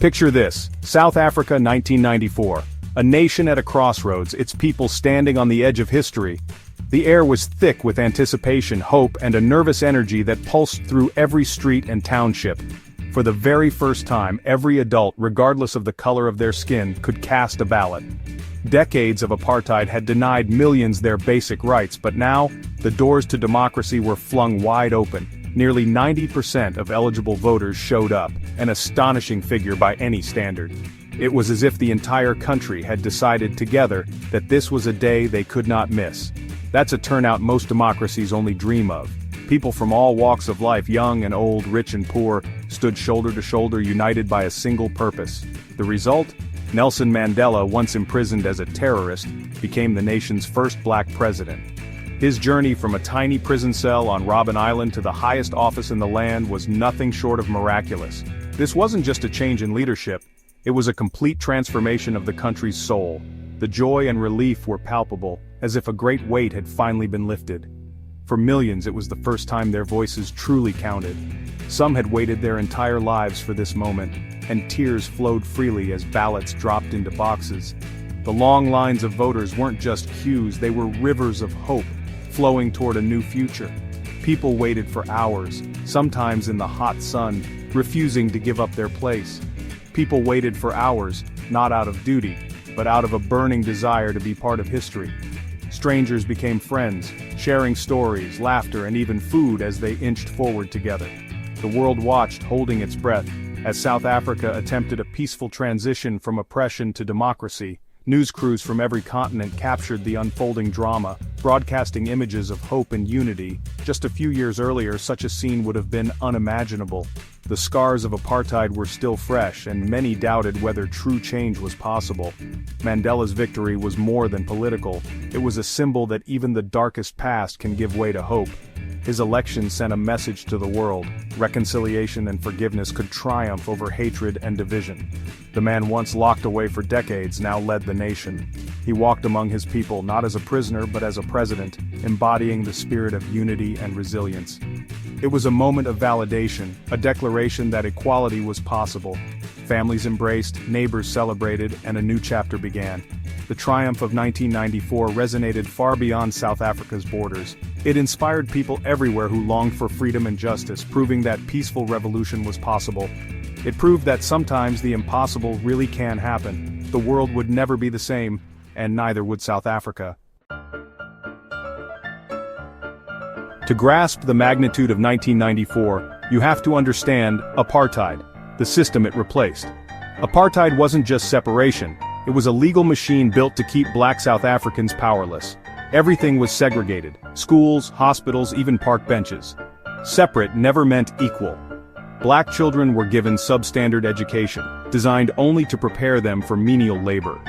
Picture this, South Africa 1994. A nation at a crossroads, its people standing on the edge of history. The air was thick with anticipation, hope, and a nervous energy that pulsed through every street and township. For the very first time, every adult, regardless of the color of their skin, could cast a ballot. Decades of apartheid had denied millions their basic rights, but now, the doors to democracy were flung wide open. Nearly 90% of eligible voters showed up, an astonishing figure by any standard. It was as if the entire country had decided together that this was a day they could not miss. That's a turnout most democracies only dream of. People from all walks of life, young and old, rich and poor, stood shoulder to shoulder, united by a single purpose. The result? Nelson Mandela, once imprisoned as a terrorist, became the nation's first black president. His journey from a tiny prison cell on Robben Island to the highest office in the land was nothing short of miraculous. This wasn't just a change in leadership, it was a complete transformation of the country's soul. The joy and relief were palpable, as if a great weight had finally been lifted. For millions, it was the first time their voices truly counted. Some had waited their entire lives for this moment, and tears flowed freely as ballots dropped into boxes. The long lines of voters weren't just queues, they were rivers of hope, flowing toward a new future. People waited for hours, sometimes in the hot sun, refusing to give up their place. People waited for hours, not out of duty, but out of a burning desire to be part of history. Strangers became friends, sharing stories, laughter, and even food as they inched forward together. The world watched, holding its breath, as South Africa attempted a peaceful transition from oppression to democracy. News crews from every continent captured the unfolding drama, broadcasting images of hope and unity. Just a few years earlier, such a scene would have been unimaginable. The scars of apartheid were still fresh, and many doubted whether true change was possible. Mandela's victory was more than political. It was a symbol that even the darkest past can give way to hope. His election sent a message to the world. Reconciliation and forgiveness could triumph over hatred and division. The man once locked away for decades now led the nation. He walked among his people not as a prisoner but as a president, embodying the spirit of unity and resilience. It was a moment of validation, a declaration that equality was possible. Families embraced, neighbors celebrated, and a new chapter began. The triumph of 1994 resonated far beyond South Africa's borders. It inspired people everywhere who longed for freedom and justice, proving that peaceful revolution was possible. It proved that sometimes the impossible really can happen. The world would never be the same, and neither would South Africa. To grasp the magnitude of 1994, you have to understand apartheid, the system it replaced. Apartheid wasn't just separation, it was a legal machine built to keep black South Africans powerless. Everything was segregated: schools, hospitals, even park benches. Separate never meant equal. Black children were given substandard education, designed only to prepare them for menial labor.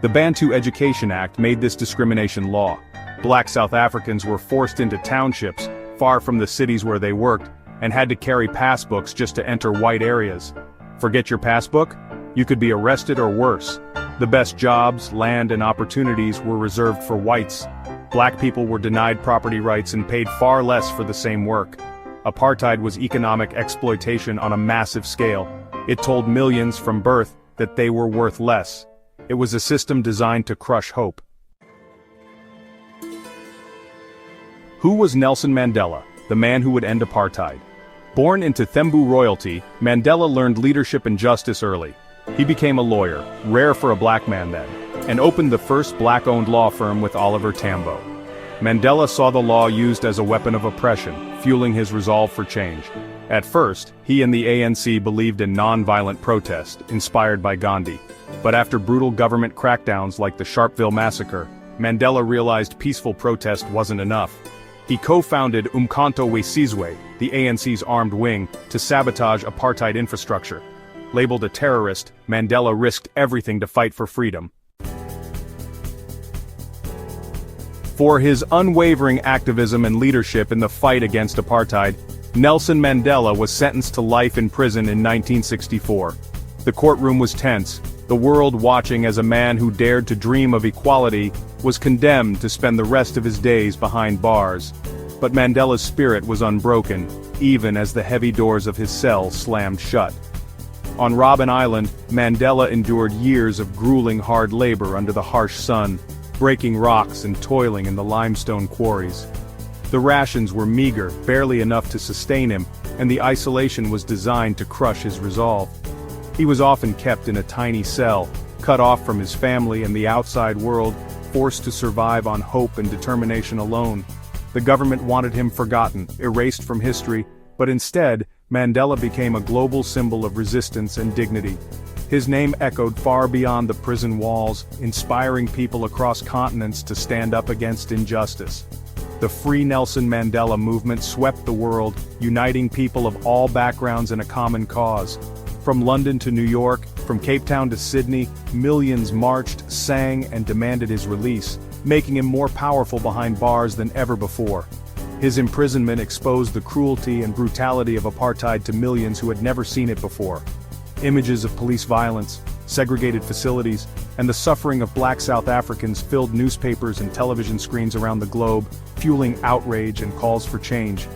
The Bantu Education Act made this discrimination law. Black South Africans were forced into townships, far from the cities where they worked, and had to carry passbooks just to enter white areas. Forget your passbook? You could be arrested or worse. The best jobs, land, and opportunities were reserved for whites. Black people were denied property rights and paid far less for the same work. Apartheid was economic exploitation on a massive scale. It told millions from birth that they were worth less. It was a system designed to crush hope. Who was Nelson Mandela, the man who would end apartheid? Born into Thembu royalty, Mandela learned leadership and justice early. He became a lawyer, rare for a black man then, and opened the first black-owned law firm with Oliver Tambo. Mandela saw the law used as a weapon of oppression, fueling his resolve for change. At first, he and the ANC believed in non-violent protest, inspired by Gandhi. But after brutal government crackdowns like the Sharpeville massacre, Mandela realized peaceful protest wasn't enough. He co-founded Umkhonto we Sizwe, the ANC's armed wing, to sabotage apartheid infrastructure. Labeled a terrorist, Mandela risked everything to fight for freedom. For his unwavering activism and leadership in the fight against apartheid, Nelson Mandela was sentenced to life in prison in 1964. The courtroom was tense, the world watching as a man who dared to dream of equality was condemned to spend the rest of his days behind bars. But Mandela's spirit was unbroken, even as the heavy doors of his cell slammed shut. On Robben Island, Mandela endured years of grueling hard labor under the harsh sun, breaking rocks and toiling in the limestone quarries. The rations were meager, barely enough to sustain him, and the isolation was designed to crush his resolve. He was often kept in a tiny cell, cut off from his family and the outside world, forced to survive on hope and determination alone. The government wanted him forgotten, erased from history, but instead, Mandela became a global symbol of resistance and dignity. His name echoed far beyond the prison walls, inspiring people across continents to stand up against injustice. The Free Nelson Mandela movement swept the world, uniting people of all backgrounds in a common cause. From London to New York, from Cape Town to Sydney, millions marched, sang, and demanded his release, making him more powerful behind bars than ever before. His imprisonment exposed the cruelty and brutality of apartheid to millions who had never seen it before. Images of police violence, segregated facilities, and the suffering of black South Africans filled newspapers and television screens around the globe, fueling outrage and calls for change.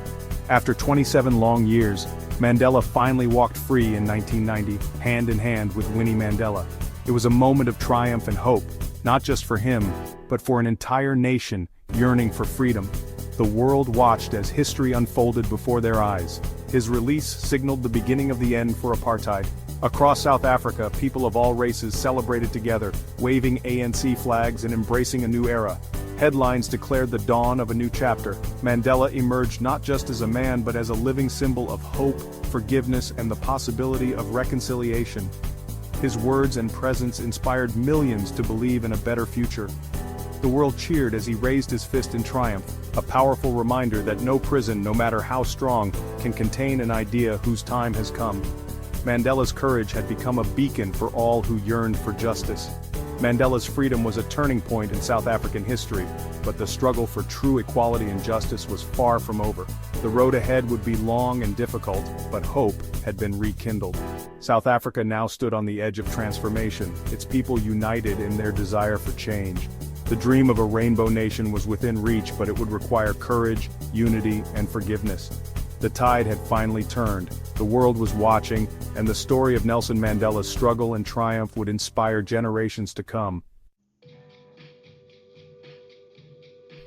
After 27 long years, Mandela finally walked free in 1990, hand in hand with Winnie Mandela. It was a moment of triumph and hope, not just for him, but for an entire nation yearning for freedom. The world watched as history unfolded before their eyes. His release signaled the beginning of the end for apartheid. Across South Africa, people of all races celebrated together, waving ANC flags and embracing a new era. Headlines declared the dawn of a new chapter. Mandela emerged not just as a man but as a living symbol of hope, forgiveness, and the possibility of reconciliation. His words and presence inspired millions to believe in a better future. The world cheered as he raised his fist in triumph, a powerful reminder that no prison, no matter how strong, can contain an idea whose time has come. Mandela's courage had become a beacon for all who yearned for justice. Mandela's freedom was a turning point in South African history, but the struggle for true equality and justice was far from over. The road ahead would be long and difficult, but hope had been rekindled. South Africa now stood on the edge of transformation, its people united in their desire for change. The dream of a rainbow nation was within reach, but it would require courage, unity, and forgiveness. The tide had finally turned, the world was watching, and the story of Nelson Mandela's struggle and triumph would inspire generations to come.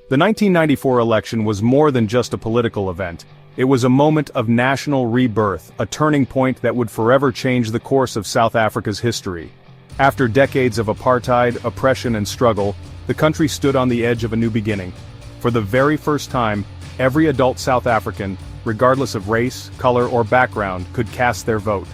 The 1994 election was more than just a political event. It was a moment of national rebirth, a turning point that would forever change the course of South Africa's history. After decades of apartheid, oppression, and struggle, the country stood on the edge of a new beginning. For the very first time, every adult South African, regardless of race, color, or background, could cast their vote.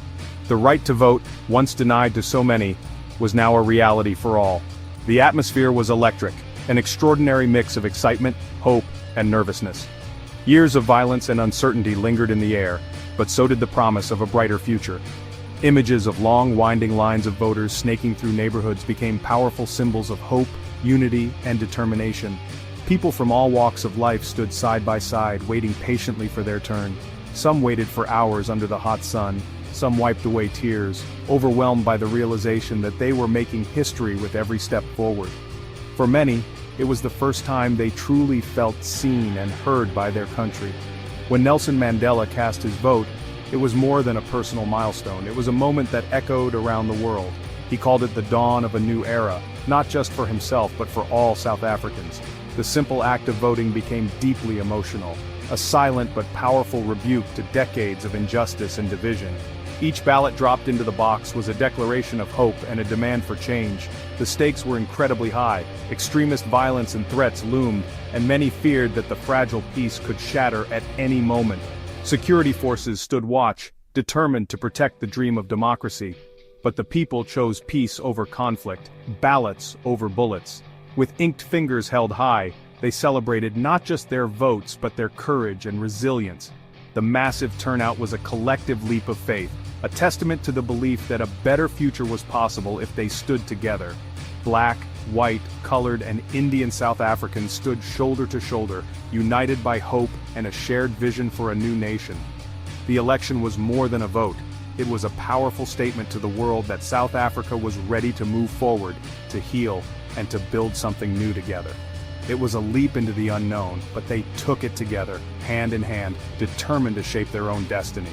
The right to vote, once denied to so many, was now a reality for all. The atmosphere was electric, an extraordinary mix of excitement, hope, and nervousness. Years of violence and uncertainty lingered in the air, but so did the promise of a brighter future. Images of long, winding lines of voters snaking through neighborhoods became powerful symbols of hope, unity, and determination. People from all walks of life stood side by side, waiting patiently for their turn. Some waited for hours under the hot sun, some wiped away tears, overwhelmed by the realization that they were making history with every step forward. For many, it was the first time they truly felt seen and heard by their country. When Nelson Mandela cast his vote, it was more than a personal milestone. It was a moment that echoed around the world. He called it the dawn of a new era, not just for himself but for all South Africans. The simple act of voting became deeply emotional, a silent but powerful rebuke to decades of injustice and division. Each ballot dropped into the box was a declaration of hope and a demand for change. The stakes were incredibly high, extremist violence and threats loomed, and many feared that the fragile peace could shatter at any moment. Security forces stood watch, determined to protect the dream of democracy. But the people chose peace over conflict, ballots over bullets. With inked fingers held high, they celebrated not just their votes but their courage and resilience. The massive turnout was a collective leap of faith, a testament to the belief that a better future was possible if they stood together. Black, white, colored, and Indian South Africans stood shoulder to shoulder, united by hope and a shared vision for a new nation. The election was more than a vote. It was a powerful statement to the world that South Africa was ready to move forward, to heal, and to build something new together. It was a leap into the unknown, but they took it together, hand in hand, determined to shape their own destiny.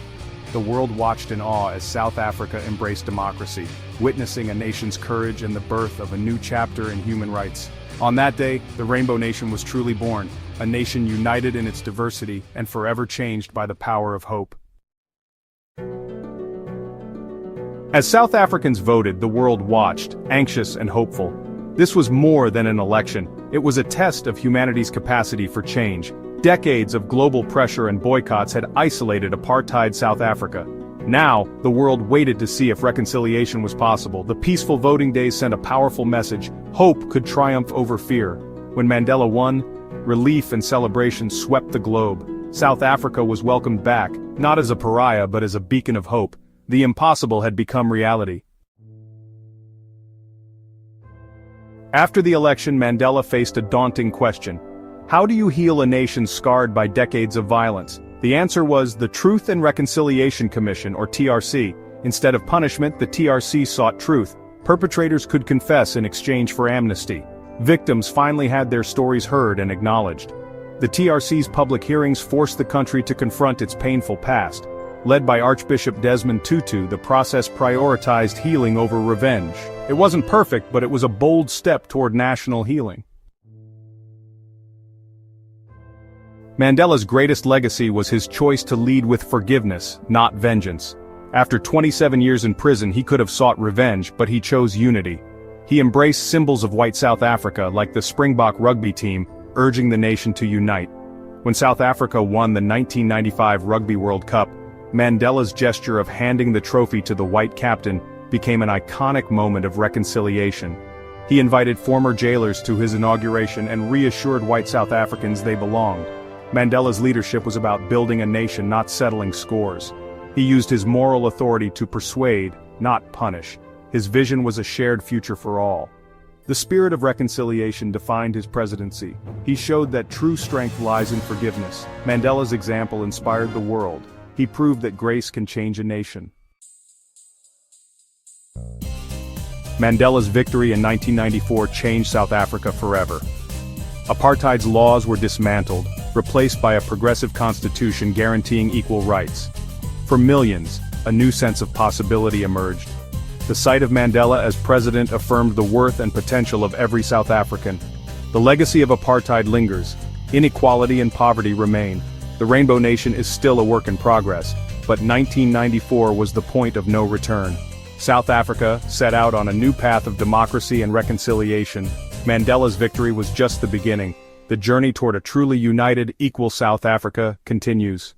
the world watched in awe as South Africa embraced democracy, witnessing a nation's courage and the birth of a new chapter in human rights. On that day, the Rainbow Nation was truly born, a nation united in its diversity and forever changed by the power of hope. As South Africans voted, the world watched, anxious and hopeful. This was more than an election. It was a test of humanity's capacity for change. Decades of global pressure and boycotts had isolated apartheid South Africa. Now, the world waited to see if reconciliation was possible. The peaceful voting days sent a powerful message: hope could triumph over fear. When Mandela won, relief and celebration swept the globe. South Africa was welcomed back, not as a pariah but as a beacon of hope. The impossible had become reality. After the election, Mandela faced a daunting question. How do you heal a nation scarred by decades of violence? The answer was the Truth and Reconciliation Commission, or TRC. Instead of punishment, the TRC sought truth. Perpetrators could confess in exchange for amnesty. Victims finally had their stories heard and acknowledged. The TRC's public hearings forced the country to confront its painful past. Led by Archbishop Desmond Tutu, the process prioritized healing over revenge. It wasn't perfect, but it was a bold step toward national healing. Mandela's greatest legacy was his choice to lead with forgiveness, not vengeance. After 27 years in prison, he could have sought revenge, but he chose unity. He embraced symbols of white South Africa, like the Springbok rugby team, urging the nation to unite. When South Africa won the 1995 Rugby World Cup, Mandela's gesture of handing the trophy to the white captain became an iconic moment of reconciliation. He invited former jailers to his inauguration and reassured white South Africans they belonged. Mandela's leadership was about building a nation, not settling scores. He used his moral authority to persuade, not punish. His vision was a shared future for all. The spirit of reconciliation defined his presidency. He showed that true strength lies in forgiveness. Mandela's example inspired the world. He proved that grace can change a nation. Mandela's victory in 1994 changed South Africa forever. Apartheid's laws were dismantled, replaced by a progressive constitution guaranteeing equal rights. For millions, a new sense of possibility emerged. The sight of Mandela as president affirmed the worth and potential of every South African. The legacy of apartheid lingers. Inequality and poverty remain. The Rainbow Nation is still a work in progress, but 1994 was the point of no return. South Africa set out on a new path of democracy and reconciliation. Mandela's victory was just the beginning. The journey toward a truly united, equal South Africa continues.